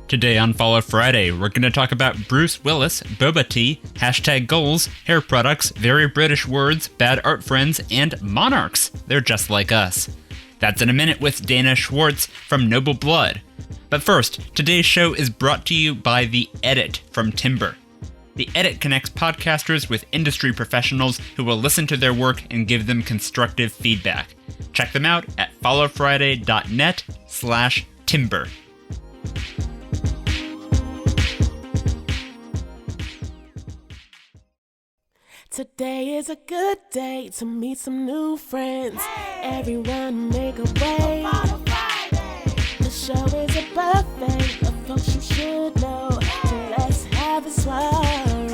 Today on Follow Friday, we're going to talk about Bruce Willis, boba tea, hashtag goals, hair products, very British words, bad art friends, and monarchs. They're just like us. That's in a minute with Dana Schwartz from Noble Blood. But first, today's show is brought to you by The Edit from Timber. The Edit connects podcasters with industry professionals who will listen to their work and give them constructive feedback. Check them out at followfriday.net/timber. Today is a good day to meet some new friends. Hey. Everyone make a way. The show is a buffet of folks you should know. So let's have a soiree.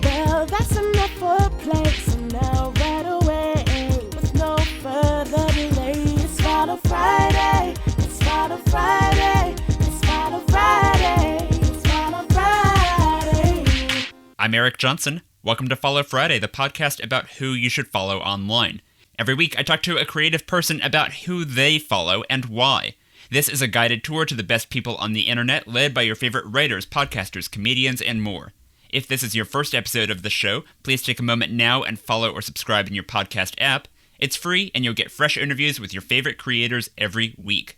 Well, that's enough for play. So now right away, with no further delay, it's Follow Friday. It's Follow Friday. It's Follow Friday. It's Follow Friday. I'm Eric Johnson. Welcome to Follow Friday, the podcast about who you should follow online. Every week, I talk to a creative person about who they follow and why. This is a guided tour to the best people on the internet, led by your favorite writers, podcasters, comedians, and more. If this is your first episode of the show, please take a moment now and follow or subscribe in your podcast app. It's free, and you'll get fresh interviews with your favorite creators every week.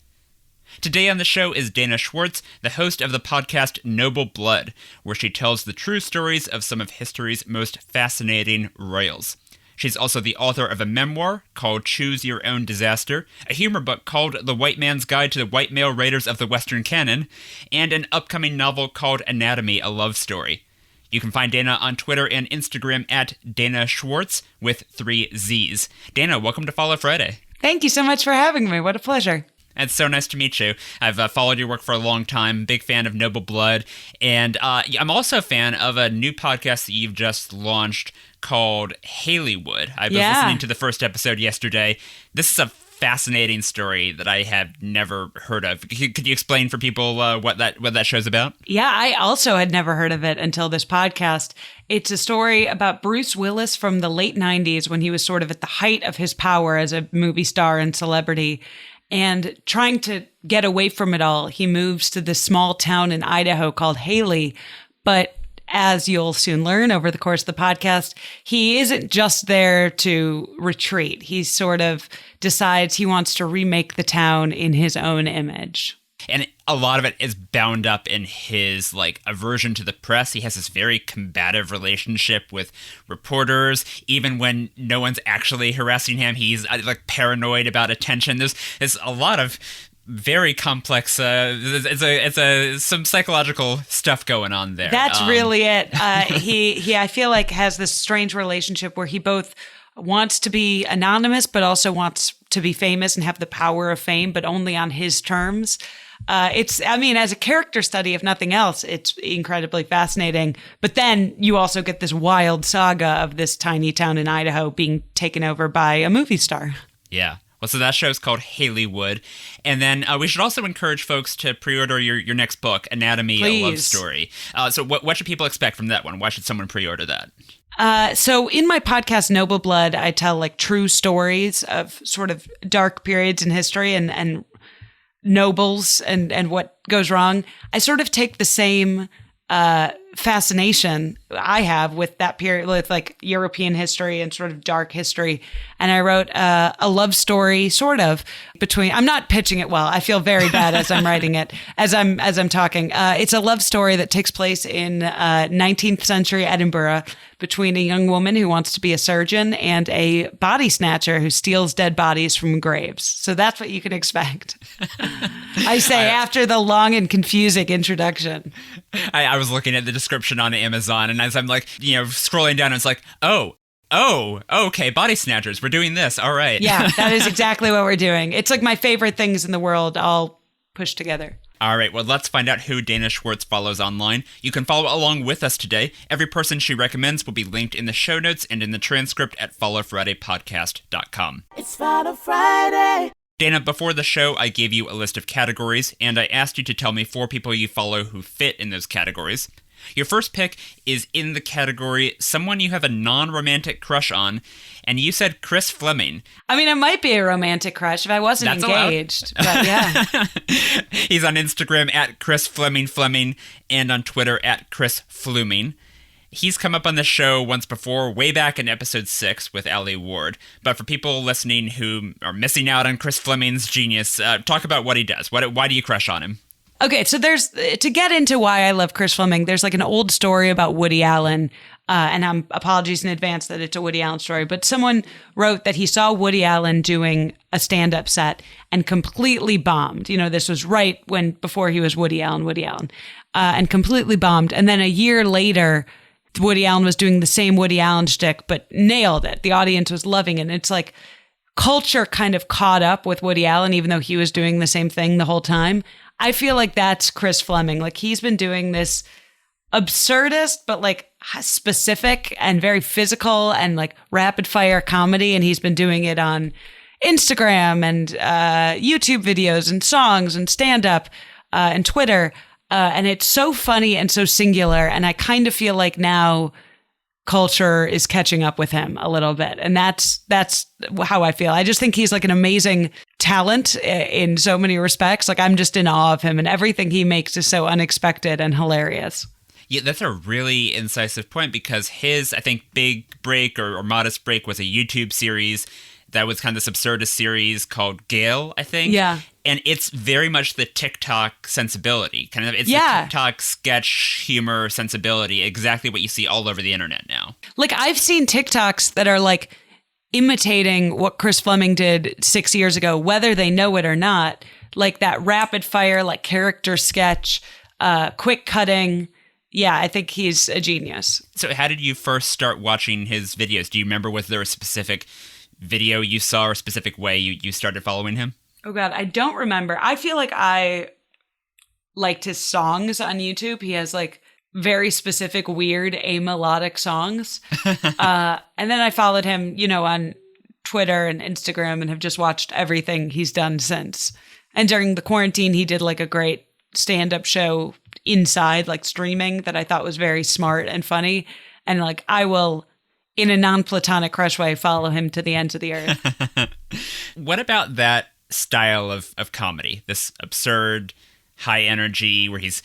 Today on the show is Dana Schwartz, the host of the podcast Noble Blood, where she tells the true stories of some of history's most fascinating royals. She's also the author of a memoir called Choose Your Own Disaster, a humor book called The White Man's Guide to the White Male Raiders of the Western Canon, and an upcoming novel called Anatomy, a Love Story. You can find Dana on Twitter and Instagram at Dana Schwartz with 3 Z's. Dana, welcome to Follow Friday. Thank you so much for having me. What a pleasure. It's so nice to meet you. I've followed your work for a long time, big fan of Noble Blood, and I'm also a fan of a new podcast that you've just launched called Haleywood. I was listening to the first episode yesterday. This is a fascinating story that I have never heard of. Could you explain for people what that show's about? Yeah, I also had never heard of it until this podcast. It's a story about Bruce Willis from the late 90s when he was sort of at the height of his power as a movie star and celebrity. And trying to get away from it all, he moves to this small town in Idaho called Haley. But as you'll soon learn over the course of the podcast, he isn't just there to retreat. He sort of decides he wants to remake the town in his own image. And a lot of it is bound up in his, aversion to the press. He has this very combative relationship with reporters. Even when no one's actually harassing him, he's, paranoid about attention. There's a lot of very complex, it's some psychological stuff going on there. That's really it. He, I feel like, has this strange relationship where he both wants to be anonymous, but also wants to be famous and have the power of fame, but only on his terms. As a character study, if nothing else, it's incredibly fascinating. But then you also get this wild saga of this tiny town in Idaho being taken over by a movie star. Yeah. Well, so that show's called Haleywood. And then we should also encourage folks to pre-order your next book, Anatomy, Please. A Love Story. So what should people expect from that one? Why should someone pre-order that? So in my podcast, Noble Blood, I tell true stories of sort of dark periods in history and nobles and what goes wrong. I sort of take the same fascination I have with that period, with European history and sort of dark history. And I wrote a love story sort of between, I'm not pitching it well. I feel very bad as I'm writing it, as I'm talking. It's a love story that takes place in 19th century Edinburgh between a young woman who wants to be a surgeon and a body snatcher who steals dead bodies from graves. So that's what you can expect. I say after the long and confusing introduction. I was looking at the description on Amazon, and as I'm scrolling down, it's okay, body snatchers, we're doing this, all right. Yeah, that is exactly what we're doing. It's my favorite things in the world all pushed together. All right, well, let's find out who Dana Schwartz follows online. You can follow along with us today. Every person she recommends will be linked in the show notes and in the transcript at followfridaypodcast.com. It's Follow Friday. Dana, before the show, I gave you a list of categories, and I asked you to tell me 4 people you follow who fit in those categories. Your first pick is in the category someone you have a non-romantic crush on, and you said Chris Fleming. I mean, it might be a romantic crush if I wasn't That's engaged, allowed. but yeah. He's on Instagram at Chris Fleming, and on Twitter at Chris Fluming. He's come up on the show once before, way back in episode 6 with Allie Ward. But for people listening who are missing out on Chris Fleming's genius, talk about what he does. Why do you crush on him? Okay, so to get into why I love Chris Fleming, there's like an old story about Woody Allen, and apologies in advance that it's a Woody Allen story, but someone wrote that he saw Woody Allen doing a stand-up set and completely bombed. You know, this was right before he was Woody Allen, and completely bombed. And then a year later, Woody Allen was doing the same Woody Allen shtick, but nailed it. The audience was loving it. And it's like culture kind of caught up with Woody Allen, even though he was doing the same thing the whole time. I feel like that's Chris Fleming. Like he's been doing this absurdist, but like specific and very physical and like rapid fire comedy. And he's been doing it on Instagram and YouTube videos and songs and stand up and Twitter. And it's so funny and so singular. And I kind of feel like now culture is catching up with him a little bit. And that's how I feel. I just think he's like an amazing talent in so many respects. Like I'm just in awe of him, and everything he makes is so unexpected and hilarious. Yeah, that's a really incisive point, because his, I think, big break or modest break was a YouTube series that was kind of this absurdist series called Gale, I think. Yeah. And it's very much the TikTok sensibility. It's the TikTok sketch humor sensibility, exactly what you see all over the internet now. Like I've seen TikToks that are like imitating what Chris Fleming did 6 years ago, whether they know it or not. Like that rapid fire, like character sketch, quick cutting. Yeah, I think he's a genius. So how did you first start watching his videos? Do you remember, was there a specific video you saw or a specific way you started following him? Oh God, I don't remember. I feel like I liked his songs on YouTube. He has like very specific, weird, amelodic songs. And then I followed him, on Twitter and Instagram, and have just watched everything he's done since. And during the quarantine, he did like a great stand-up show inside, like streaming, that I thought was very smart and funny. And like, I will, in a non-platonic crush way, follow him to the ends of the earth. What about that style of comedy? This absurd, high energy, where he's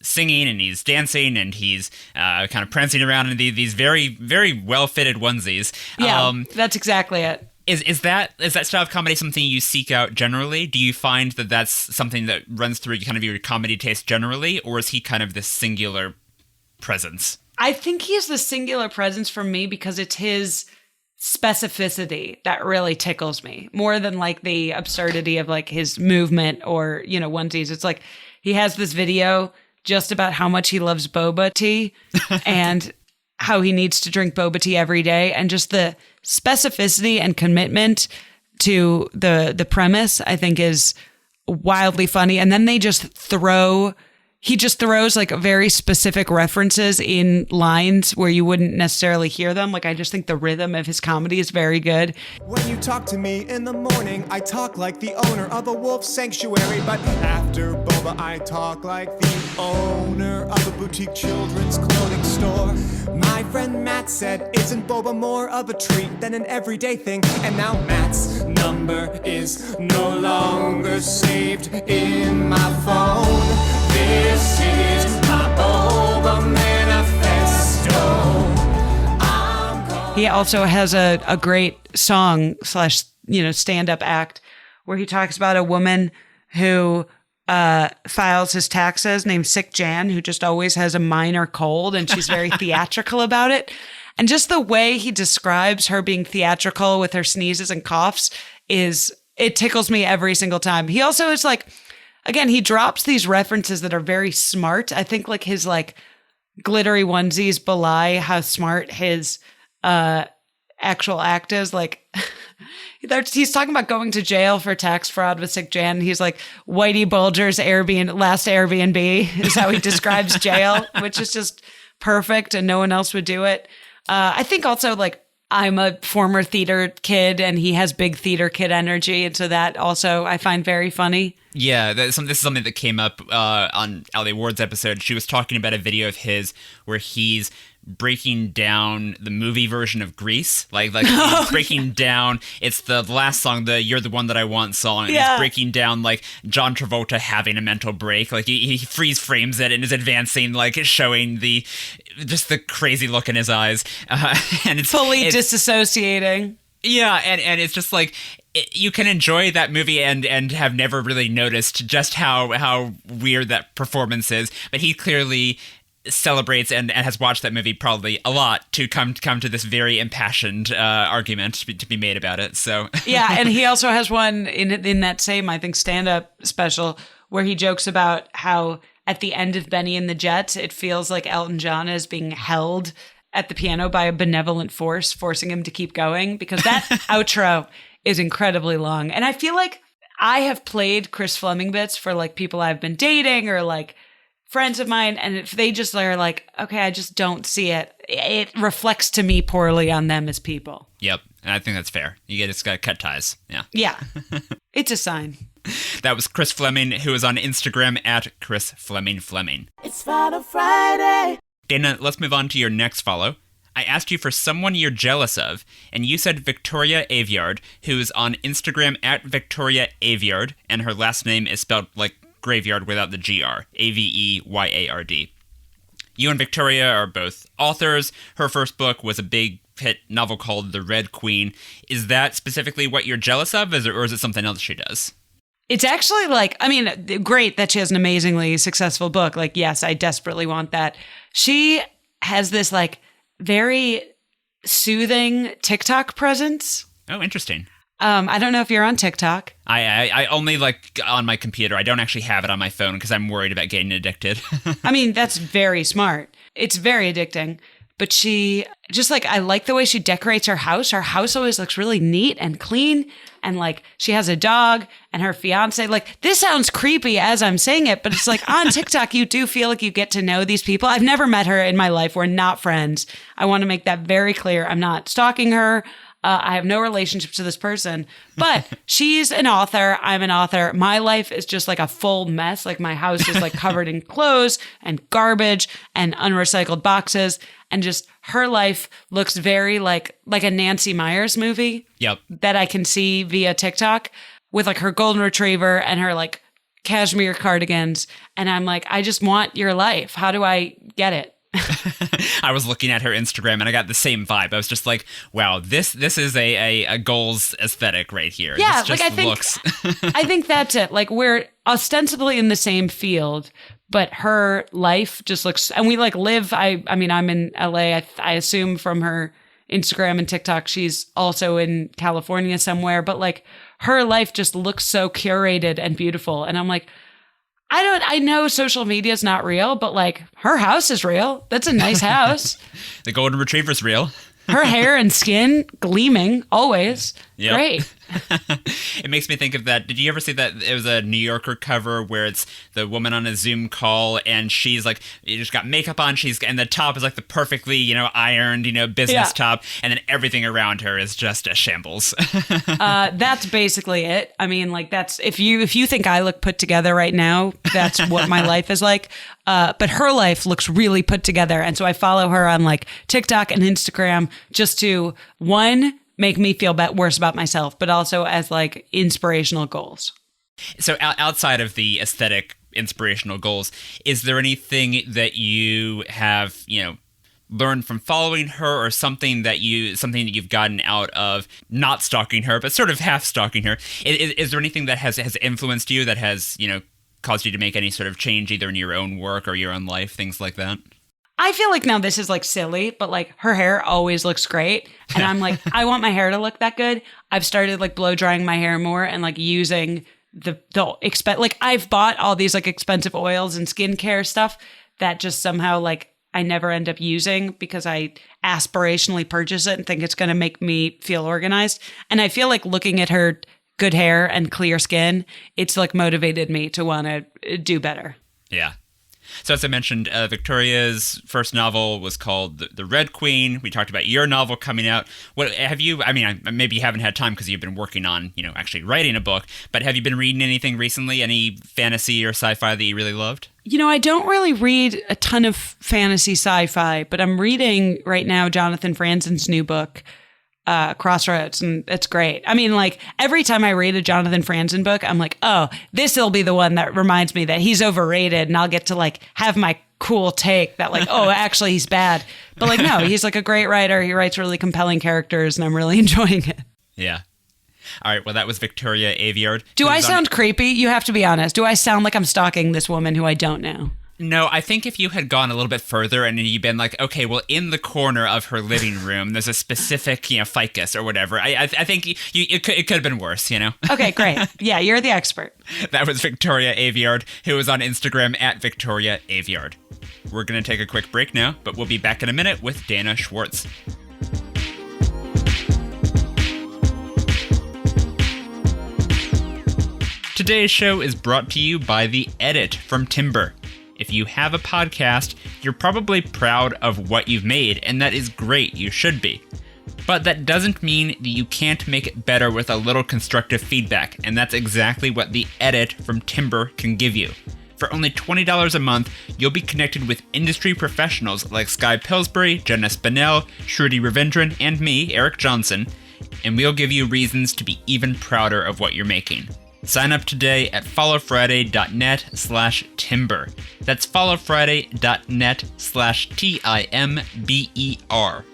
singing and he's dancing and he's kind of prancing around in these very, very well-fitted onesies. Yeah, that's exactly it. Is that style of comedy something you seek out generally? Do you find that that's something that runs through kind of your comedy taste generally, or is he kind of this singular presence? I think he is the singular presence for me because it's his specificity that really tickles me more than like the absurdity of like his movement or, onesies. It's like he has this video just about how much he loves boba tea and how he needs to drink boba tea every day, and just the specificity and commitment to the premise, I think, is wildly funny. And then he just throws like very specific references in lines where you wouldn't necessarily hear them. Like, I just think the rhythm of his comedy is very good. When you talk to me in the morning, I talk like the owner of a wolf sanctuary. But after boba, I talk like the owner of a boutique children's clothing store. My friend Matt said, isn't boba more of a treat than an everyday thing? And now Matt's number is no longer saved in my phone. This is my boba manifesto. He also has a great song / stand-up act where he talks about a woman who files his taxes named Sick Jan, who just always has a minor cold, and she's very theatrical about it. And just the way he describes her being theatrical with her sneezes and coughs it tickles me every single time. He also is like, again, he drops these references that are very smart. I think like his like glittery onesies belie how smart his actual act is. Like he's talking about going to jail for tax fraud with Sick Jan. He's like, Whitey Bulger's last Airbnb is how he describes jail, which is just perfect, and no one else would do it. I think also like I'm a former theater kid and he has big theater kid energy. And so that also I find very funny. Yeah, this is something that came up on Ali Ward's episode. She was talking about a video of his where he's breaking down the movie version of Grease. Like he's breaking down, it's the last song, the You're the One That I Want song. And he's breaking down like John Travolta having a mental break. Like he freeze frames it and is advancing, like showing just the crazy look in his eyes. And it's fully disassociating. Yeah, and it's just like, you can enjoy that movie and have never really noticed just how weird that performance is. But he clearly celebrates and has watched that movie probably a lot to come to this very impassioned argument to be made about it. So yeah, and he also has one in that same, I think, stand-up special where he jokes about how at the end of Benny and the Jets, it feels like Elton John is being held at the piano by a benevolent force, forcing him to keep going, because that outro is incredibly long. And I feel like I have played Chris Fleming bits for like people I've been dating or like friends of mine. And if they just are like, okay, I just don't see it, it reflects to me poorly on them as people. Yep. And I think that's fair. You just got to cut ties. Yeah. Yeah. It's a sign. That was Chris Fleming, who is on Instagram at Chris Fleming. It's Final Friday. Dana, let's move on to your next follow. I asked you for someone you're jealous of, and you said Victoria Aveyard, who is on Instagram at Victoria Aveyard, and her last name is spelled like graveyard without the GR, Aveyard. You and Victoria are both authors. Her first book was a big hit novel called The Red Queen. Is that specifically what you're jealous of, or is it something else she does? It's actually like, I mean, great that she has an amazingly successful book. Like, yes, I desperately want that. She has this like very soothing TikTok presence. Oh, interesting. I don't know if you're on TikTok. I only like on my computer. I don't actually have it on my phone because I'm worried about getting addicted. I mean, that's very smart. It's very addicting. But she just like, I like the way she decorates her house. Her house always looks really neat and clean. And like, she has a dog and her fiance. Like, this sounds creepy as I'm saying it, but it's like on TikTok, you do feel like you get to know these people. I've never met her in my life. We're not friends. I want to make that very clear. I'm not stalking her. I have no relationship to this person, but she's an author. I'm an author. My life is just like a full mess. Like my house is like covered in clothes and garbage and unrecycled boxes. And just her life looks very like a Nancy Meyers movie. Yep. That I can see via TikTok with like her golden retriever and her like cashmere cardigans. And I'm like, I just want your life. How do I get it? I was looking at her Instagram and I got the same vibe. I was just like, wow, this is a goals aesthetic right here. Yeah, this just like I think that's it. Like we're ostensibly in the same field, but her life just looks, and we like live, I mean, I'm in LA. I assume from her Instagram and TikTok, she's also in California somewhere, but like her life just looks so curated and beautiful. And I'm like, I know social media is not real, but like her house is real. That's a nice house. The golden retriever's real. Her hair and skin gleaming always. Yep. Great. It makes me think of that. Did you ever see that? It was a New Yorker cover where it's the woman on a Zoom call and she's like, you just got makeup on. And the top is like the perfectly, ironed, business top. And then everything around her is just a shambles. That's basically it. I mean, like that's, if you think I look put together right now, that's what my life is like. But her life looks really put together. And so I follow her on like TikTok and Instagram just to, one, make me feel worse about myself, but also as like inspirational goals. So outside of the aesthetic inspirational goals, is there anything that you have, learned from following her, or something that you've gotten out of not stalking her, but sort of half stalking her? Is there anything that has influenced you, that has, caused you to make any sort of change either in your own work or your own life, things like that? I feel like now this is like silly, but like her hair always looks great. And I'm like, I want my hair to look that good. I've started like blow drying my hair more and like using like I've bought all these like expensive oils and skincare stuff that just somehow like I never end up using because I aspirationally purchase it and think it's going to make me feel organized. And I feel like looking at her good hair and clear skin, it's like motivated me to want to do better. Yeah. So as I mentioned, Victoria's first novel was called The Red Queen. We talked about your novel coming out. What have you, I mean, maybe you haven't had time because you've been working on, actually writing a book, but have you been reading anything recently? Any fantasy or sci-fi that you really loved? I don't really read a ton of fantasy sci-fi, but I'm reading right now Jonathan Franzen's new book, Crossroads, and it's great. I mean, like, every time I read a Jonathan Franzen book, I'm like, oh, this will be the one that reminds me that he's overrated, and I'll get to, like, have my cool take that, like, oh, actually, he's bad. But, like, no, he's, like, a great writer. He writes really compelling characters, and I'm really enjoying it. Yeah. All right, well, that was Victoria Aveyard. Do I sound creepy? You have to be honest. Do I sound like I'm stalking this woman who I don't know? No, I think if you had gone a little bit further and you'd been like, okay, well, in the corner of her living room, there's a specific, ficus or whatever. I think it could have been worse, Okay, great. Yeah, you're the expert. That was Victoria Aveyard, who is on Instagram at Victoria Aveyard. We're going to take a quick break now, but we'll be back in a minute with Dana Schwartz. Today's show is brought to you by The Edit from Timber. If you have a podcast, you're probably proud of what you've made, and that is great, you should be. But that doesn't mean that you can't make it better with a little constructive feedback, and that's exactly what The Edit from Timber can give you. For only $20 a month, you'll be connected with industry professionals like Sky Pillsbury, Jenna Spinell, Shruti Ravindran, and me, Eric Johnson, and we'll give you reasons to be even prouder of what you're making. Sign up today at followfriday.net/timber. That's followfriday.net/TIMBER.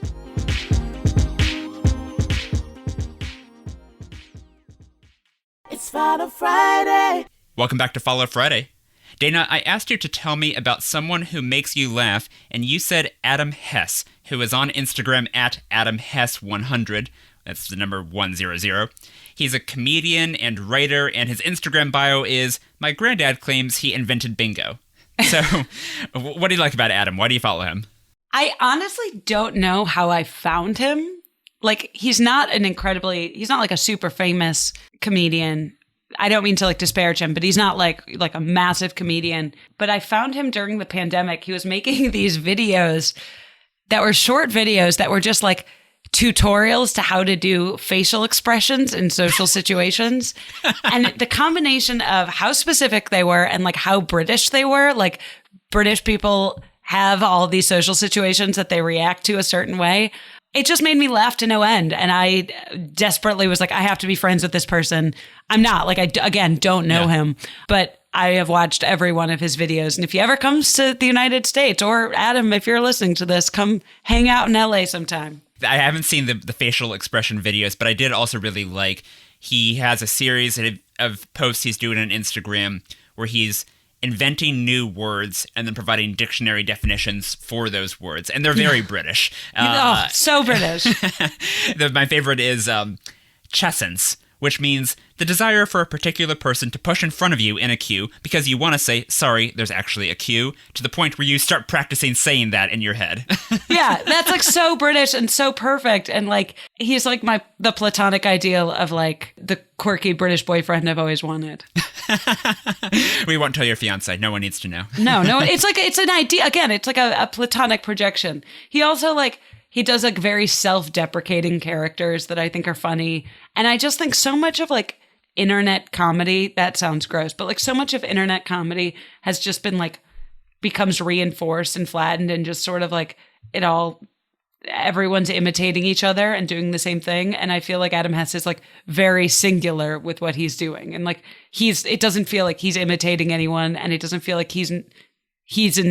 It's Follow Friday. Welcome back to Follow Friday. Dana, I asked you to tell me about someone who makes you laugh, and you said Adam Hess, who is on Instagram at AdamHess100. That's the number 100. He's a comedian and writer, and his Instagram bio is, my granddad claims he invented bingo. So, what do you like about Adam? Why do you follow him? I honestly don't know how I found him. Like, he's not like a super famous comedian. I don't mean to, like, disparage him, but he's not like a massive comedian. But I found him during the pandemic. He was making these videos that were short videos that were just like tutorials to how to do facial expressions in social situations. And the combination of how specific they were and like how British they were, like British people have all these social situations that they react to a certain way. It just made me laugh to no end. And I desperately was like, I have to be friends with this person. I'm not, like, I, again, don't know him, but I have watched every one of his videos. And if he ever comes to the United States, or Adam, if you're listening to this, come hang out in LA sometime. I haven't seen the facial expression videos, but I did also really like, he has a series of posts he's doing on Instagram where he's inventing new words and then providing dictionary definitions for those words. And they're very British. So British. My favorite is chessence, which means the desire for a particular person to push in front of you in a queue because you want to say, sorry, there's actually a queue, to the point where you start practicing saying that in your head. Yeah, that's like so British and so perfect. And like, he's like the platonic ideal of like the quirky British boyfriend I've always wanted. We won't tell your fiance. No one needs to know. No, it's an idea. Again, it's like a platonic projection. He also he does like very self-deprecating characters that I think are funny. And I just think so much of like internet comedy, that sounds gross, but like so much of internet comedy has just been like becomes reinforced and flattened and just sort of like everyone's imitating each other and doing the same thing. And I feel like Adam Hess is like very singular with what he's doing. And like it doesn't feel like he's imitating anyone, and it doesn't feel like he's an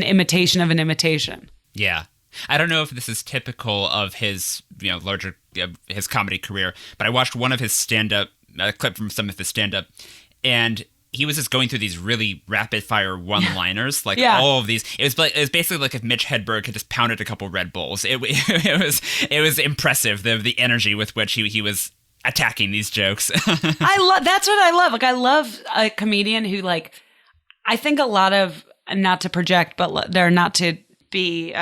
imitation of an imitation. Yeah. I don't know if this is typical of his, larger, his comedy career, but I watched one of his stand-up, a clip from some of his stand-up, and he was just going through these really rapid-fire one-liners, all of these. It was basically like if Mitch Hedberg had just pounded a couple Red Bulls. It was impressive, the energy with which he was attacking these jokes. That's what I love. Like, I love a comedian who, like, I think a lot of, not to project, but they're not to be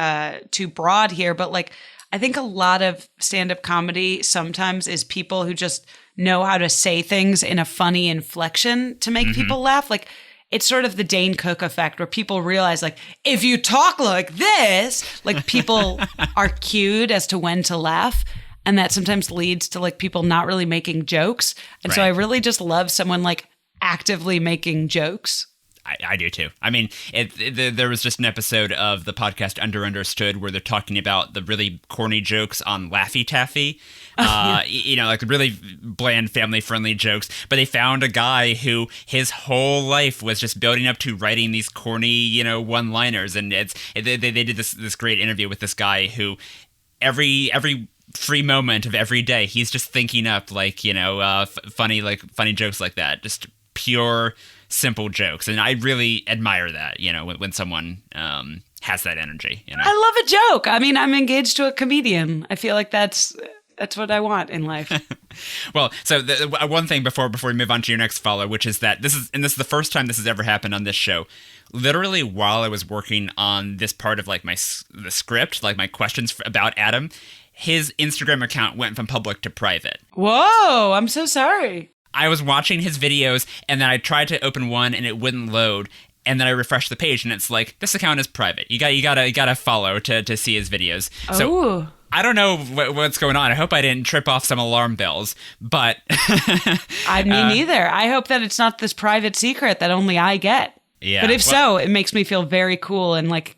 too broad here, but like I think a lot of stand-up comedy sometimes is people who just know how to say things in a funny inflection to make people laugh. Like it's sort of the Dane Cook effect where people realize like, if you talk like this, like people are cued as to when to laugh. And that sometimes leads to like people not really making jokes. And so I really just love someone like actively making jokes. I do too. I mean, there was just an episode of the podcast Understood where they're talking about the really corny jokes on Laffy Taffy, you know, like really bland, family-friendly jokes. But they found a guy who his whole life was just building up to writing these corny, you know, one-liners. And they did this great interview with this guy who every free moment of every day, he's just thinking up like, you know, funny jokes like that. Just pure, simple jokes, and I really admire that, you know, when someone has that energy, you know. I love a joke. I mean, I'm engaged to a comedian. I feel like that's what I want in life. Well, so one thing before we move on to your next follow, which is that this is the first time this has ever happened on this show. Literally, while I was working on this part of like the script, like my questions about Adam, his Instagram account went from public to private. Whoa, I'm so sorry. I was watching his videos, and then I tried to open one, and it wouldn't load. And then I refreshed the page, and it's like, this account is private. You gotta follow to see his videos. So I don't know what's going on. I hope I didn't trip off some alarm bells, but I mean, neither. I hope that it's not this private secret that only I get. Yeah. But if so, it makes me feel very cool and like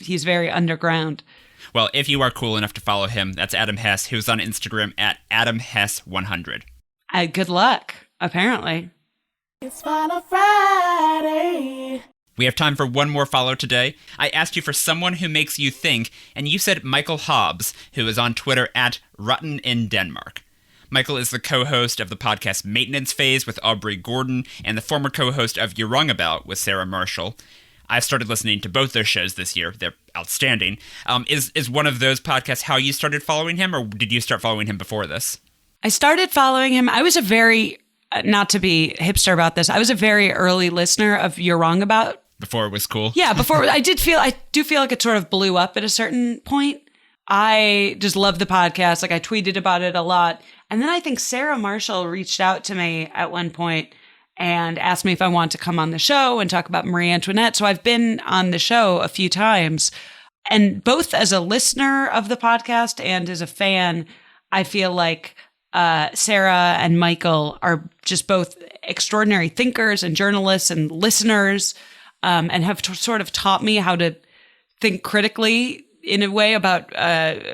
he's very underground. Well, if you are cool enough to follow him, that's Adam Hess, who's on Instagram at AdamHess100. Good luck, apparently. It's Follow Friday. We have time for one more follow today. I asked you for someone who makes you think, and you said Michael Hobbs, who is on Twitter at Rotten in Denmark. Michael is the co-host of the podcast Maintenance Phase with Aubrey Gordon and the former co-host of You're Wrong About with Sarah Marshall. I've started listening to both their shows this year. They're outstanding. Is one of those podcasts how you started following him, or did you start following him before this? I started following him. I was a very, not to be hipster about this, I was a very early listener of You're Wrong About. Before it was cool? Yeah, before I do feel like it sort of blew up at a certain point. I just love the podcast. Like I tweeted about it a lot. And then I think Sarah Marshall reached out to me at one point and asked me if I want to come on the show and talk about Marie Antoinette. So I've been on the show a few times. And both as a listener of the podcast and as a fan, I feel like Sarah and Michael are just both extraordinary thinkers and journalists and listeners, and have sort of taught me how to think critically in a way about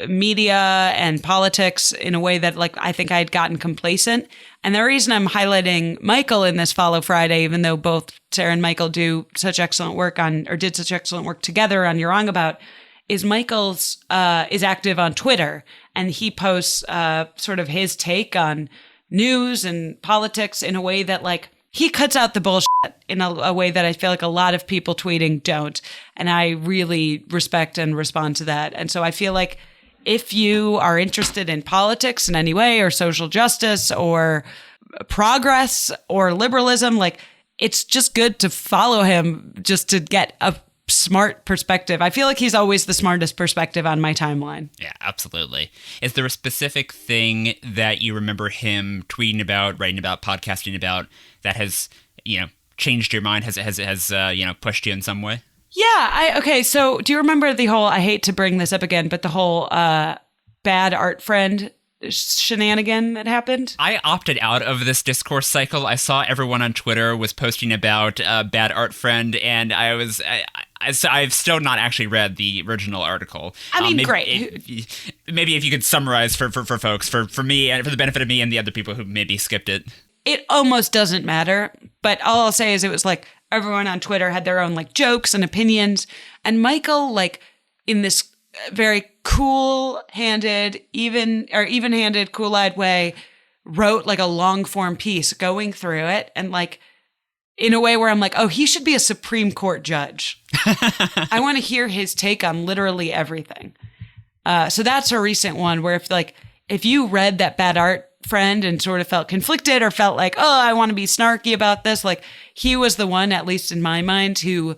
media and politics in a way that like I think I had gotten complacent. And the reason I'm highlighting Michael in this Follow Friday, even though both Sarah and Michael did such excellent work together on You're Wrong About, is Michael's is active on Twitter, and he posts sort of his take on news and politics in a way that like he cuts out the bullshit in a way that I feel like a lot of people tweeting don't. And I really respect and respond to that. And so I feel like if you are interested in politics in any way, or social justice or progress or liberalism, like it's just good to follow him just to get a smart perspective. I feel like he's always the smartest perspective on my timeline. Yeah, absolutely. Is there a specific thing that you remember him tweeting about, writing about, podcasting about that has, you know, changed your mind? Has you know, pushed you in some way? Yeah. Okay. So do you remember the whole, I hate to bring this up again, but the whole bad art friend shenanigan that happened? I opted out of this discourse cycle. I saw everyone on Twitter was posting about bad art friend, and I've still not actually read the original article. I mean, great. Maybe if you could summarize for folks, for me, and for the benefit of me and the other people who maybe skipped it. It almost doesn't matter, but all I'll say is it was like everyone on Twitter had their own like jokes and opinions, and Michael, like in this very cool-handed, even-handed, cool-eyed way, wrote like a long-form piece going through it, and like in a way where I'm like, oh, he should be a Supreme Court judge. I want to hear his take on literally everything. So that's a recent one where if you read that bad art friend and sort of felt conflicted or felt like, oh, I want to be snarky about this, like he was the one, at least in my mind, who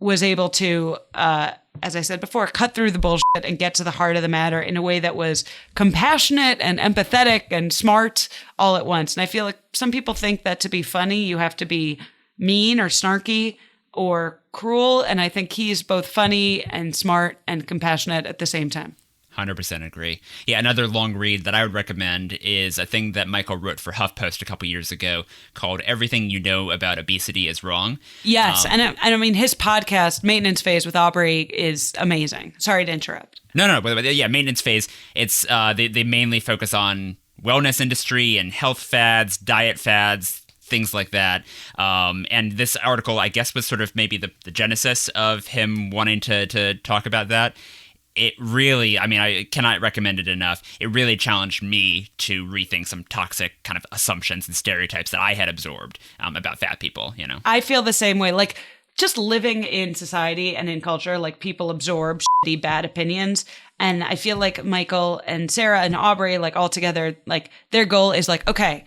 was able to, as I said before, cut through the bullshit and get to the heart of the matter in a way that was compassionate and empathetic and smart all at once. And I feel like some people think that to be funny, you have to be mean or snarky or cruel. And I think he's both funny and smart and compassionate at the same time. 100% agree. Yeah, another long read that I would recommend is a thing that Michael wrote for HuffPost a couple years ago called Everything You Know About Obesity is Wrong. Yes, and I mean, his podcast, Maintenance Phase with Aubrey, is amazing. Sorry to interrupt. No, but yeah, Maintenance Phase, it's they mainly focus on wellness industry and health fads, diet fads, things like that. And this article, I guess, was sort of maybe the genesis of him wanting to talk about that. It really, I mean, I cannot recommend it enough. It really challenged me to rethink some toxic kind of assumptions and stereotypes that I had absorbed about fat people, you know? I feel the same way. Like, just living in society and in culture, like, people absorb shitty, bad opinions. And I feel like Michael and Sarah and Aubrey, like, all together, like, their goal is like, okay,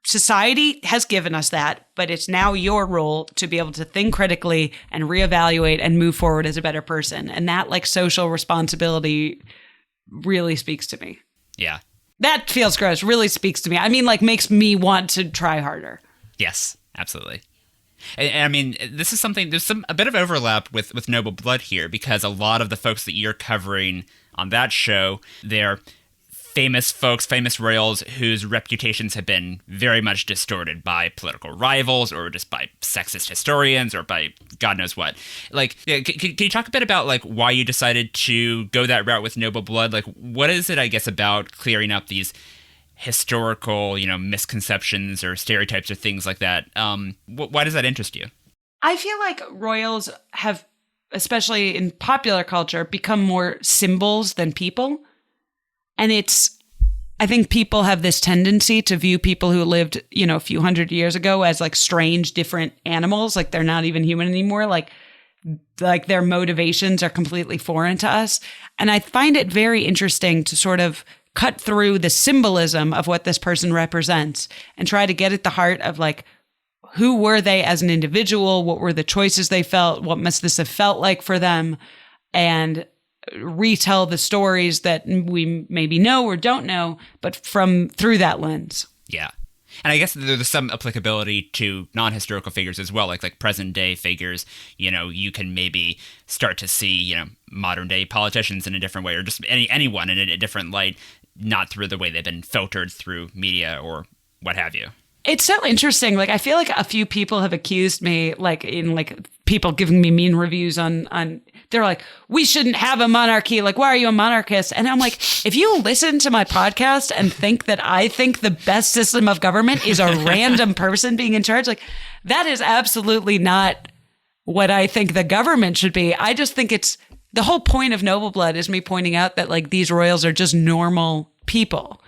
society has given us that, but it's now your role to be able to think critically and reevaluate and move forward as a better person. And that, like, social responsibility really speaks to me. Yeah. That feels gross. Really speaks to me. I mean, like, makes me want to try harder. Yes, absolutely. And I mean, this is something, there's a bit of overlap with Noble Blood here, because a lot of the folks that you're covering on that show, they're famous folks, famous royals whose reputations have been very much distorted by political rivals or just by sexist historians or by God knows what. Like, can you talk a bit about, like, why you decided to go that route with Noble Blood? Like, what is it, I guess, about clearing up these historical, you know, misconceptions or stereotypes or things like that? Why does that interest you? I feel like royals have, especially in popular culture, become more symbols than people. And I think people have this tendency to view people who lived, you know, a few hundred years ago as, like, strange, different animals. Like, they're not even human anymore. Like their motivations are completely foreign to us. And I find it very interesting to sort of cut through the symbolism of what this person represents and try to get at the heart of, like, who were they as an individual? What were the choices they felt? What must this have felt like for them? And retell the stories that we maybe know or don't know, but through that lens. Yeah. And I guess there's some applicability to non-historical figures as well, like present day figures. You know, you can maybe start to see, you know, modern day politicians in a different way, or just anyone in a different light, not through the way they've been filtered through media or what have you. It's so interesting. Like, I feel like a few people have accused me, like, in, like, people giving me mean reviews on they're like, we shouldn't have a monarchy. Like, why are you a monarchist? And I'm like, if you listen to my podcast and think that I think the best system of government is a random person being in charge, like, that is absolutely not what I think the government should be. I just think it's the whole point of Noble Blood is me pointing out that, like, these royals are just normal people.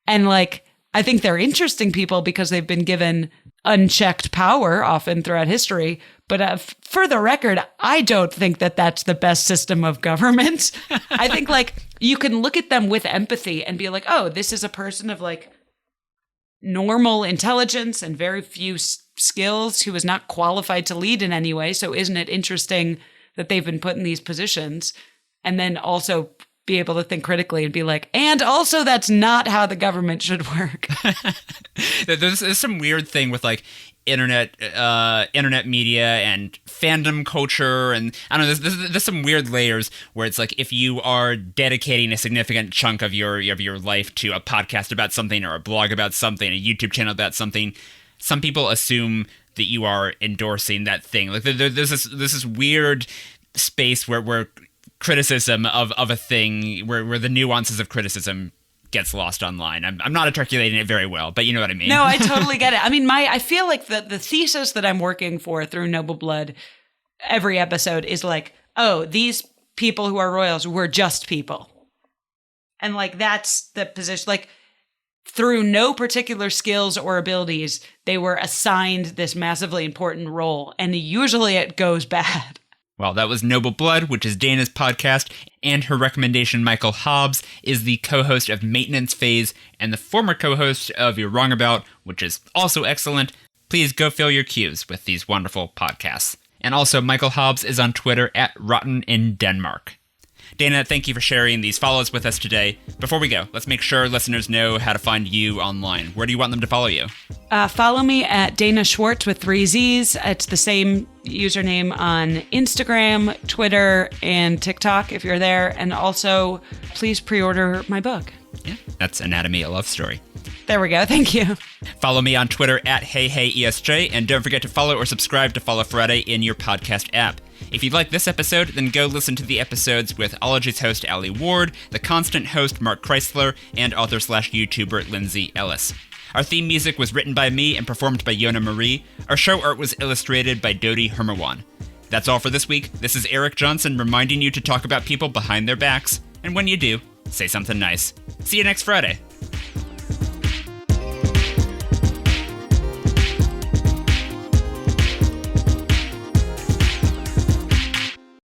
And, like, I think they're interesting people because they've been given unchecked power often throughout history. But for the record, I don't think that that's the best system of government. I think, like, you can look at them with empathy and be like, oh, this is a person of, like, normal intelligence and very few skills who is not qualified to lead in any way. So isn't it interesting that they've been put in these positions? And then also be able to think critically and be like, and also that's not how the government should work. There's some weird thing with, like, internet media and fandom culture, and I don't know, there's some weird layers where it's like, if you are dedicating a significant chunk of your life to a podcast about something or a blog about something, a YouTube channel about something, some people assume that you are endorsing that thing. Like, there's this weird space where criticism of a thing, where the nuances of criticism gets lost online. I'm not articulating it very well, but you know what I mean. No, I totally get it. I mean, I feel like the thesis that I'm working for through Noble Blood every episode is like, oh, these people who are royals were just people. And, like, that's the position. Like, through no particular skills or abilities, they were assigned this massively important role. And usually it goes bad. Well, that was Noble Blood, which is Dana's podcast, and her recommendation, Michael Hobbs, is the co-host of Maintenance Phase and the former co-host of You're Wrong About, which is also excellent. Please go fill your queues with these wonderful podcasts. And also, Michael Hobbs is on Twitter at Rotten in Denmark. Dana, thank you for sharing these follows with us today. Before we go, let's make sure listeners know how to find you online. Where do you want them to follow you? Follow me at Dana Schwartz with 3 Z's. It's the same username on Instagram, Twitter, and TikTok if you're there. And also, please pre-order my book. Yeah, that's Anatomy, a Love Story. There we go. Thank you. Follow me on Twitter at HeyHeyESJ, and don't forget to follow or subscribe to Follow Friday in your podcast app. If you like this episode, then go listen to the episodes with Ologies host Ali Ward, The Constant host Mark Chrysler, and author/YouTuber Lindsay Ellis. Our theme music was written by me and performed by Yona Marie. Our show art was illustrated by Dodi Hermawan. That's all for this week. This is Eric Johnson reminding you to talk about people behind their backs, and when you do, say something nice. See you next Friday.